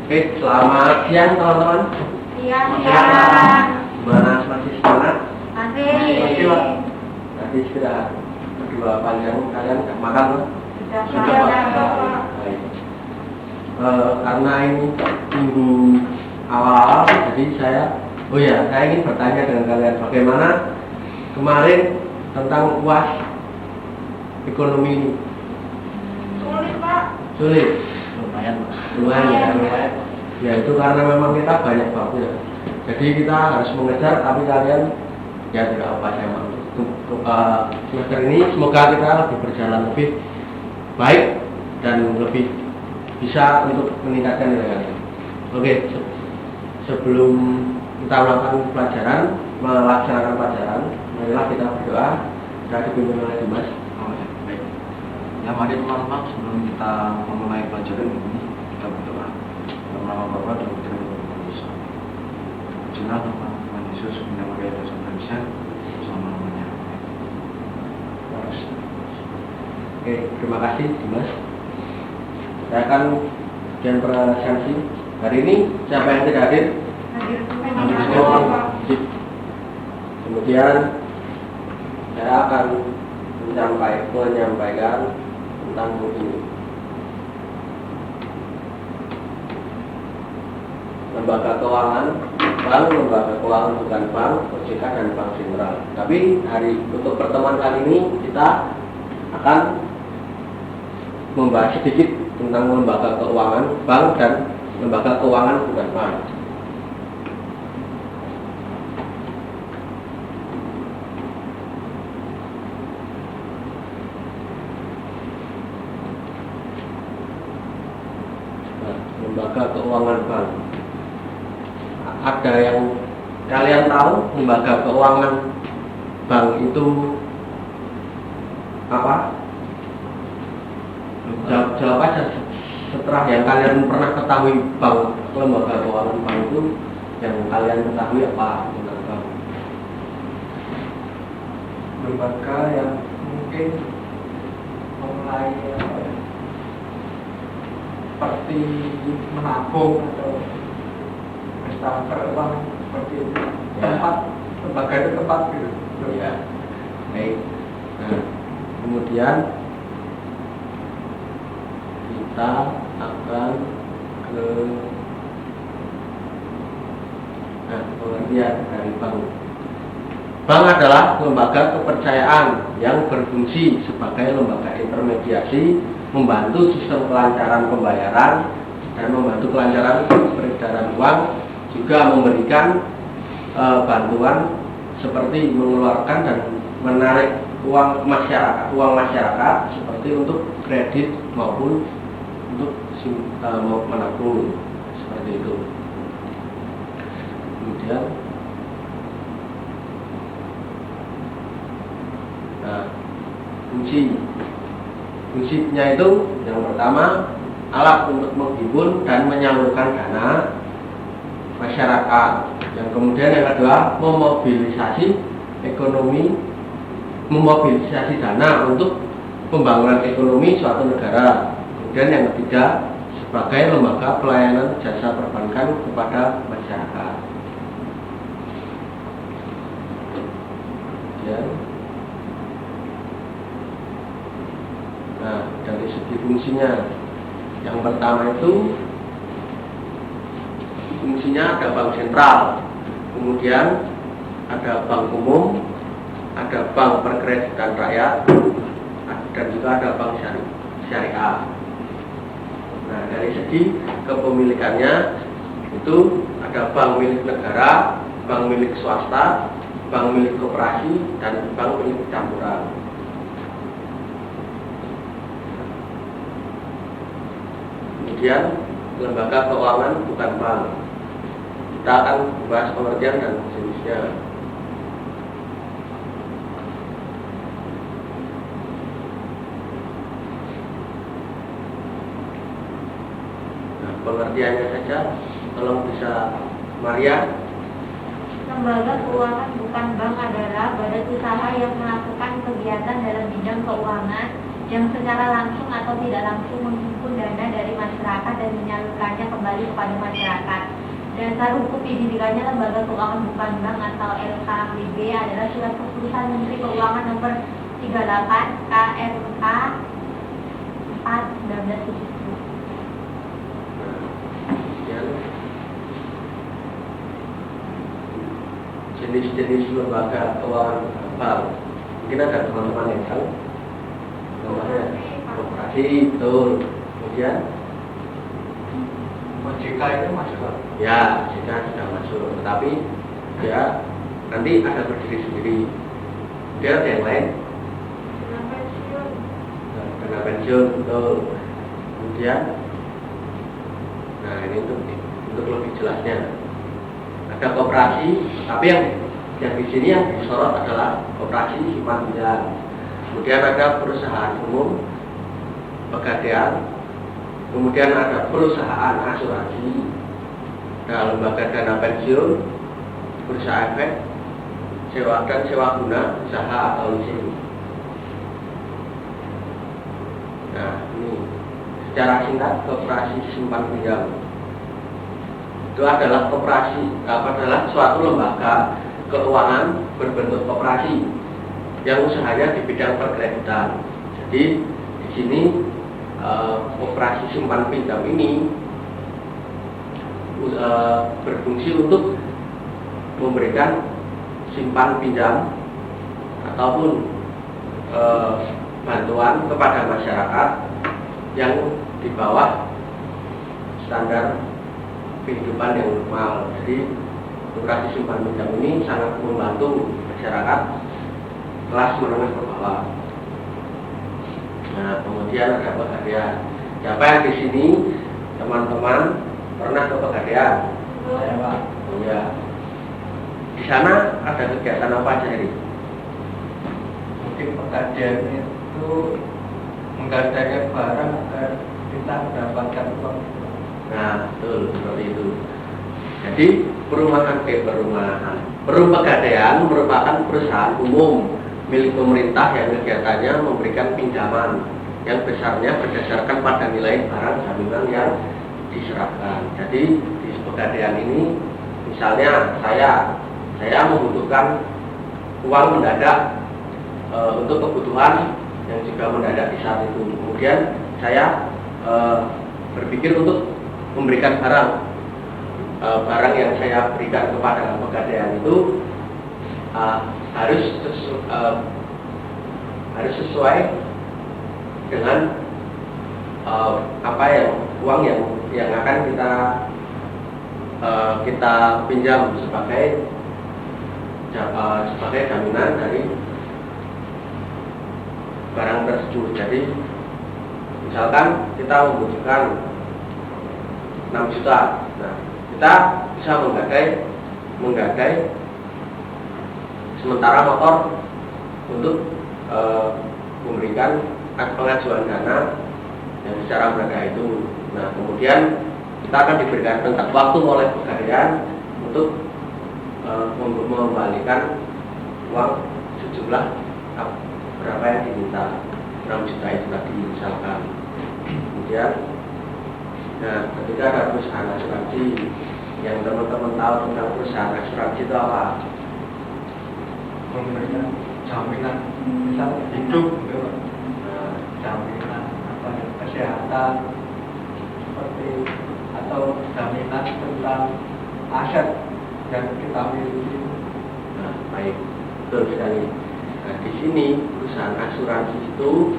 Oke, selamat siang teman-teman. Siang. Gimana, masih semangat? Masih. Pak. Tadi sudah berdua panjang, kalian nggak makan loh? Sudah, Pak. Baik. Karena ini minggu awal, jadi saya ingin bertanya dengan kalian bagaimana kemarin tentang UAS ekonomi ini. Sulit, Pak. Sulit. Lumayan. Ya itu karena memang kita banyak waktu ya. Jadi kita harus mengejar, tapi kalian ya tidak apa saya mau. Semester ini semoga kita lebih berjalan lebih baik dan lebih bisa untuk meningkatkan nilai kalian. Oke, sebelum kita melaksanakan pelajaran, marilah kita berdoa. Kita dipimpin oleh Dimas. Baik. Ya mari teman-teman, sebelum kita memulai pelajaran ini, kita berdoa. Dalam nama Bapa dan Putra dan Roh Kudus. Jelas nama Tuhan Yesus, Bunda Maria dan Sang Maha selama-lamanya. Oke, terima kasih Dimas. Saya akan ujian presentasi. Hari ini siapa yang tidak hadir? Hadir. Kemudian saya akan menyampaikan tentang ini. Lembaga keuangan, bank, lembaga keuangan bukan bank, OJK dan bank sentral. Tapi untuk pertemuan kali ini kita akan membahas sedikit tentang lembaga keuangan bank dan lembaga keuangan bukan bank. Lembaga keuangan bank. Ada yang kalian tahu lembaga keuangan bank itu apa? Jawab aja setelah yang kalian pernah ketahui bank, lembaga keuangan bank itu yang kalian ketahui apa tentang bank? Lembaga yang mungkin mulai seperti menabung atau investor uang seperti itu. Lembaga itu tempat gitu. Ya, baik. Nah, kemudian kita akan ke pengertian dari bank. Bank adalah lembaga kepercayaan yang berfungsi sebagai lembaga intermediasi, membantu sistem kelancaran pembayaran dan membantu kelancaran peredaran uang, juga memberikan bantuan seperti mengeluarkan dan menarik uang masyarakat seperti untuk kredit maupun untuk menabung seperti itu. Kemudian fungsinya itu yang pertama alat untuk menghimpun dan menyalurkan dana masyarakat. Yang kemudian yang kedua memobilisasi dana untuk pembangunan ekonomi suatu negara. Kemudian yang ketiga sebagai lembaga pelayanan jasa perbankan kepada masyarakat. Kemudian, dari segi fungsinya, yang pertama itu fungsinya ada bank sentral, kemudian ada bank umum, ada bank perkreditan rakyat, dan juga ada bank syariah. Nah, dari segi kepemilikannya itu ada bank milik negara, bank milik swasta, bank milik koperasi, dan bank milik campuran. Kemudian lembaga keuangan bukan bank. Kita akan membahas pengertian dan jenisnya. Pengertiannya saja, tolong bisa Maria. Lembaga keuangan bukan bank adalah badan usaha yang melakukan kegiatan dalam bidang keuangan yang secara langsung atau tidak langsung menghimpun dana dari masyarakat masyarakat dan menyalurkannya kembali kepada masyarakat. Dasar hukum didirikannya Lembaga Keuangan Bukan Bank atau LKBB adalah Surat Keputusan Menteri Keuangan Nomor 38 KMK 4/1970. Jenis-jenis lembaga keuangan bank. Mungkin ada teman-teman yang tahu. Namanya koperasi, betul. Kemudian OJK itu masuk. ya, jika sudah masuk, tetapi ya nanti ada berdiri sendiri. Kemudian ada yang lain, dana pensiun, betul. Kemudian, nah ini untuk lebih jelasnya. Ada koperasi, tapi yang di sini yang disorot adalah koperasi simpan pinjam. Kemudian ada perusahaan umum, pegadaian, kemudian ada perusahaan asuransi, ada lembaga dana pensiun, bursa efek, sewa dan sewa guna, usaha atau leasing. Nah, ini secara singkat koperasi simpan pinjam itu adalah adalah suatu lembaga keuangan berbentuk koperasi yang usahanya di bidang perkreditan. Jadi di sini koperasi simpan pinjam ini berfungsi untuk memberikan simpan pinjam ataupun bantuan kepada masyarakat yang di bawah standar kehidupan yang normal. Jadi koperasi simpan pinjam ini sangat membantu masyarakat kelas menengah ke bawah. Nah, kemudian ada pegadaian. Siapa yang di sini teman-teman pernah ke pegadaian? Saya Pak. Oh ya. Di sana ada kegiatan apa aja ini? Mungkin pegadaian itu menggadaikan barang agar kita mendapatkan uang. Nah, betul seperti itu. Jadi perumahan Pegadaian merupakan perusahaan umum milik pemerintah yang kegiatannya memberikan pinjaman yang besarnya berdasarkan pada nilai barang jaminan yang diserahkan. Jadi di Pegadaian ini, misalnya saya membutuhkan uang mendadak untuk kebutuhan yang juga mendadak di saat itu. Kemudian saya berpikir untuk memberikan barang yang saya berikan kepada Pegadaian itu harus sesuai dengan uang yang akan kita pinjam sebagai jaminan dari barang tersebut. Jadi misalkan kita membutuhkan 6 juta, nah kita bisa menggadai sementara motor untuk memberikan pengajuan dana yang secara beragam itu. Nah, kemudian kita akan diberikan tenggat waktu oleh Pegadaian untuk mengembalikan uang sejumlah berapa yang diminta, 6 juta itu tadi misalkan. Kemudian, nah, ketika ada perusahaan asuransi, yang teman-teman tahu tentang perusahaan asuransi itu apa? Memberikan jaminan misal hidup gitu. Jaminan apa ya, kesehatan seperti atau jaminan tentang aset yang kita miliki. Nah, baik, betul sekali. Nah, di sini perusahaan asuransi itu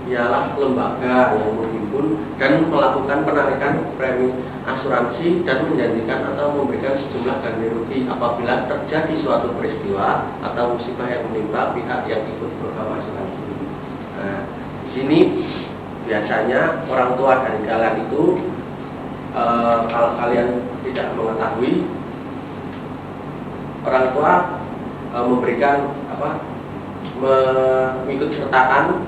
ialah lembaga yang menghimpun dan melakukan penarikan premi asuransi dan menjanjikan atau memberikan sejumlah ganti rugi apabila terjadi suatu peristiwa atau musibah yang menimpa pihak yang ikut program asuransi. Nah, di sini biasanya orang tua dari kalian itu kalau kalian tidak mengetahui, orang tua memberikan mengikut sertakan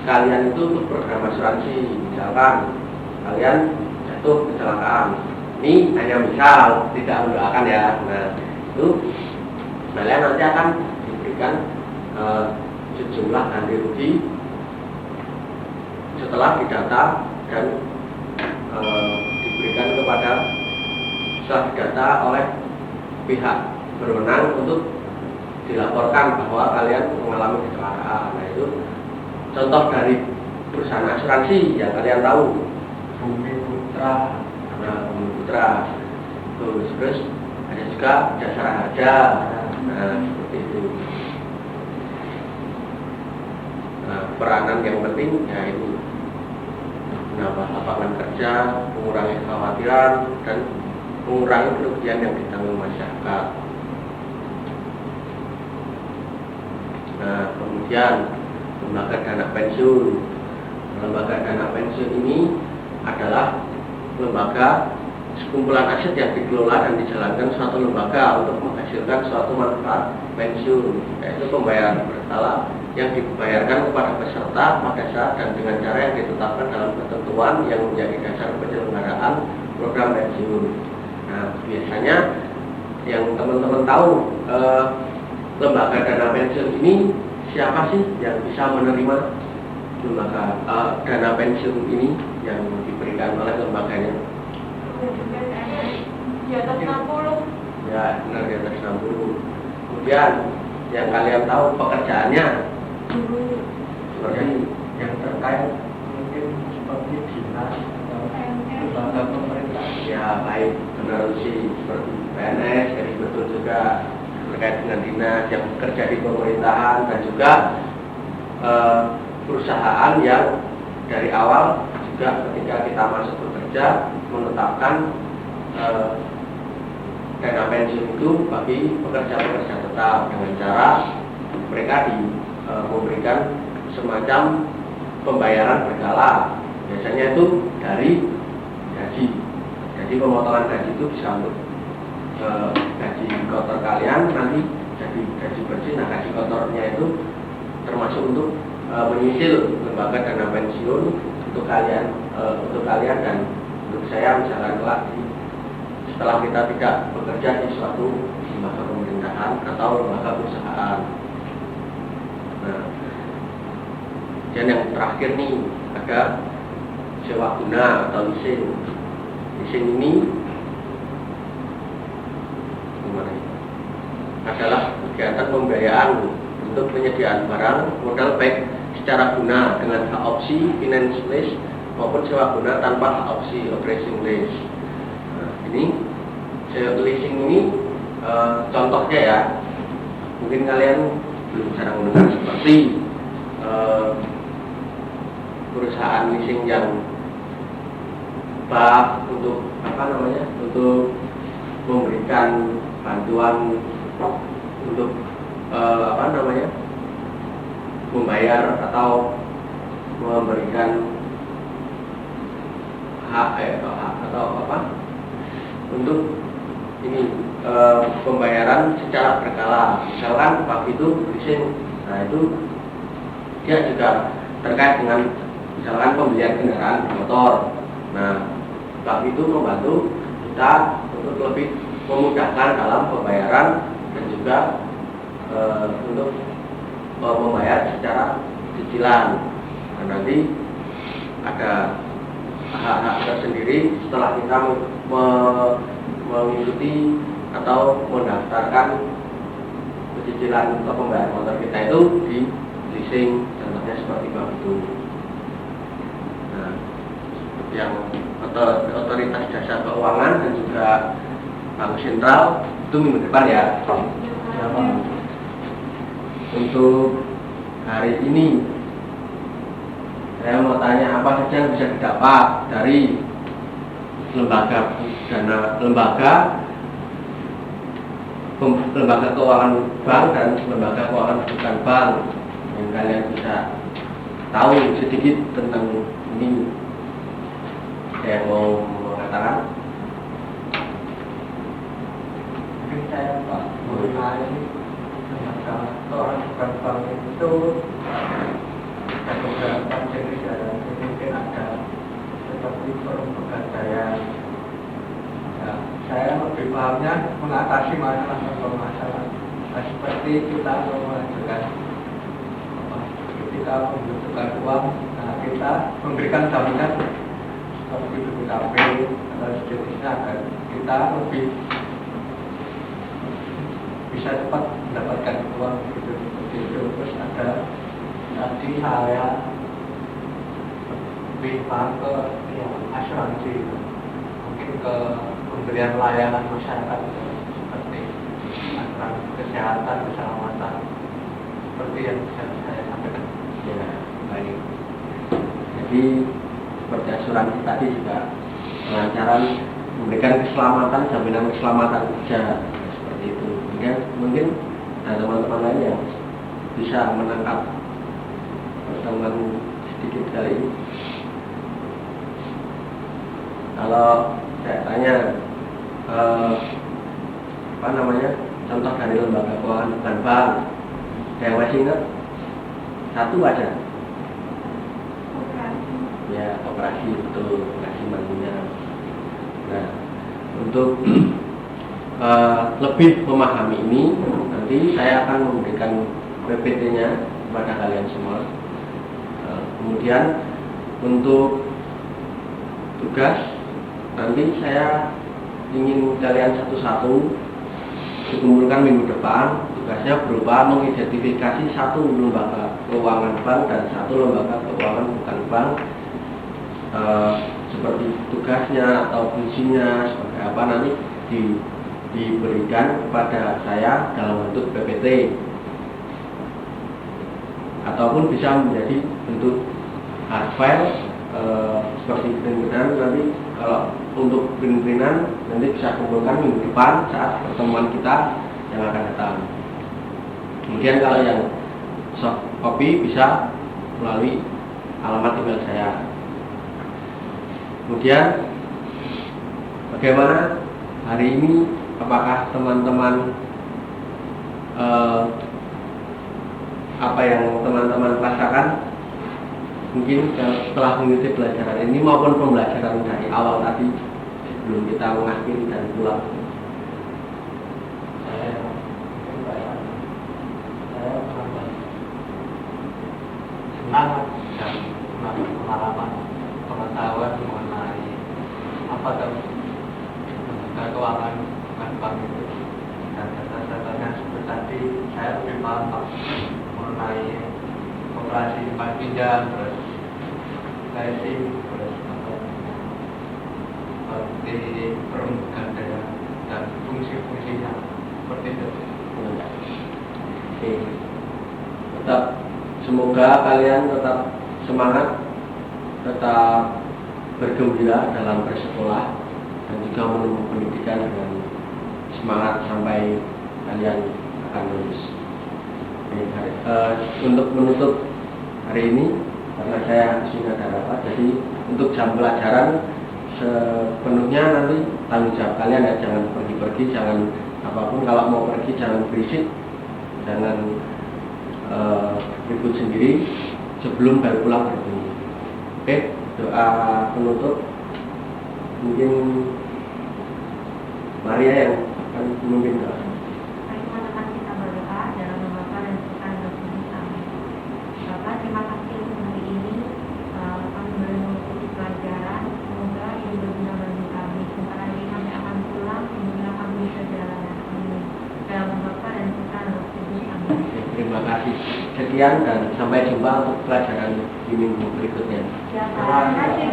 kalian itu untuk program asuransi. Misalkan kalian jatuh kecelakaan, ini hanya misal, tidak mendoakan ya. Nah, itu kalian nanti akan diberikan sejumlah ganti rugi setelah didata dan diberikan kepada setelah didata oleh pihak berwenang untuk dilaporkan bahwa kalian mengalami kecelakaan. Nah, itu contoh dari perusahaan asuransi yang kalian tahu, Bumi Putra. Bumi Putra. Terus ada juga Jasara Harja. Nah, seperti itu. Nah, peranan yang penting yaitu menambah lapangan kerja, mengurangi kekhawatiran, dan mengurangi kerugian yang ditanggung masyarakat. Nah, kemudian lembaga dana pensiun. Lembaga dana pensiun ini adalah lembaga sekumpulan aset yang dikelola dan dijalankan suatu lembaga untuk menghasilkan suatu manfaat pensiun, yaitu pembayaran berkala yang dibayarkan kepada peserta pada saat dan dengan cara yang ditetapkan dalam ketentuan yang menjadi dasar penyelenggaraan program pensiun. Nah, biasanya yang teman-teman tahu lembaga dana pensiun ini siapa sih yang bisa menerima lembaga dana pensiun ini yang diberikan oleh lembaganya? Di atas 60. Ya, benar, di atas 60. Kemudian yang kalian tahu pekerjaannya seperti yang terkait mungkin seperti dinas atau lembaga pemerintah. ya, baik, benar sih, seperti PNS, jadi betul juga terkait dengan dinas yang bekerja di pemerintahan, dan juga perusahaan yang dari awal juga ketika kita masuk bekerja menetapkan dana pensiun itu bagi pekerja-pekerja tetap dengan cara mereka memberikan semacam pembayaran berkala, biasanya itu dari gaji. Jadi pemotongan gaji itu bisa untuk gaji kotor kalian, nanti jadi gaji bersih. Nah, gaji kotornya itu termasuk untuk menyicil lembaga dana pensiun untuk kalian dan untuk saya, misalkan kelak setelah kita tidak bekerja di suatu lembaga pemerintahan atau lembaga perusahaan. Nah, dan yang terakhir nih ada sewa guna atau leasing. Leasing ini adalah kegiatan pembiayaan untuk penyediaan barang modal baik secara guna dengan hak opsi finance lease maupun sewa guna tanpa hak opsi operating lease. Nah, ini leasing ini contohnya ya, mungkin kalian belum jarang mendengar seperti perusahaan leasing yang untuk untuk memberikan bantuan untuk membayar atau memberikan hak untuk ini pembayaran secara berkala. Misalkan waktu itu leasing, nah itu dia juga terkait dengan misalkan pembelian kendaraan motor. Nah, waktu itu membantu kita untuk lebih memudahkan dalam pembayaran dan juga untuk membayar secara cicilan. Nah, nanti ada hak-hak tersendiri setelah kita mengikuti atau mendaftarkan cicilan untuk pembayaran motor kita itu di leasing, contohnya seperti itu. Nah, yang otoritas jasa keuangan dan juga Bank Sentral itu minggu depan ya. Untuk hari ini saya mau tanya apa saja yang bisa didapat dari lembaga keuangan bank dan lembaga keuangan bukan bank, yang kalian bisa tahu sedikit tentang ini. Saya mau mengatakan Mungkin saya Pak mengenai lembaga keuangan bukan bank itu ada beberapa jenis ya, mungkin ada seperti forum pegadaian. Ya, saya lebih pahamnya mengatasi masalah seperti kita mengajukan ketika membutuhkan uang, nah kita memberikan jaminan seperti BPKB atau sejenisnya agar kita lebih bisa cepat mendapatkan uang gitu. Terus ada tadi saya lebih paham ke ya, asuransi gitu. Mungkin ke pemberian layanan masyarakat gitu. Seperti asuransi kesehatan, keselamatan seperti yang bisa saya sampaikan. Ya, baik. Jadi seperti asuransi tadi juga pelancaran memberikan keselamatan, jaminan keselamatan kerja seperti itu. Mungkin ada teman-teman lain yang bisa menangkap pertemuan sedikit kali ini. Kalau saya tanya contoh dari lembaga keuangan bukan bank, yang masih ingat satu aja. Ya, koperasi, betul, koperasi mandirinya. Nah, untuk lebih memahami ini, nanti saya akan memberikan PPT-nya kepada kalian semua. Kemudian untuk tugas, nanti saya ingin kalian satu-satu dikumpulkan minggu depan. Tugasnya berupa mengidentifikasi satu lembaga keuangan bank dan satu lembaga keuangan bukan bank. Seperti tugasnya atau fungsinya seperti apa nanti diberikan kepada saya dalam bentuk PPT ataupun bisa menjadi bentuk hard file seperti print-printan. Nanti kalau untuk print-printan nanti bisa kumpulkan minggu depan saat pertemuan kita yang akan datang. Kemudian kalau yang soft copy bisa melalui alamat email saya. Kemudian bagaimana hari ini, apakah teman-teman apa yang teman-teman rasakan mungkin setelah mengikuti pelajaran ini maupun pembelajaran dari awal tadi sebelum kita mengakhiri dan pulang? Saya senang dan mendapat pengalaman pengetahuan mengenai apa lembaga keuangan bukan bank itu, dan data-datanya seperti tadi saya lebih paham mengenai operasi simpan pinjam, terus leasing, terus seperti peruntukan dana dan fungsi-fungsinya seperti itu. Oke. Tetap semoga kalian tetap semangat, tetap bergembira dalam bersekolah dan juga menempuh pendidikan dengan semangat sampai kalian akan lulus. Untuk menutup hari ini, karena saya disini ada rapat, jadi untuk jam pelajaran sepenuhnya nanti tanggung jawab kalian ya, jangan pergi-pergi, jangan apapun, kalau mau pergi jangan berisik, jangan ribut sendiri sebelum baru pulang berbunyi. Oke, doa penutup mungkin Maria yang akan memimpin doa. Mari teman-teman kita berdoa dalam nama Bapa dan Putra dan Roh Kudus. Amin. Bapak, terima kasih untuk hari ini kami boleh mengikuti pelajaran. Semoga ini berguna bagi kami. Sebentar lagi kami akan pulang, sehingga kami bisa jalan. Amin. Dalam nama Bapa dan Putra dan Roh Kudus. Amin. Terima kasih. Sekian dan sampai jumpa untuk pelajaran di minggu berikutnya. Terima kasih.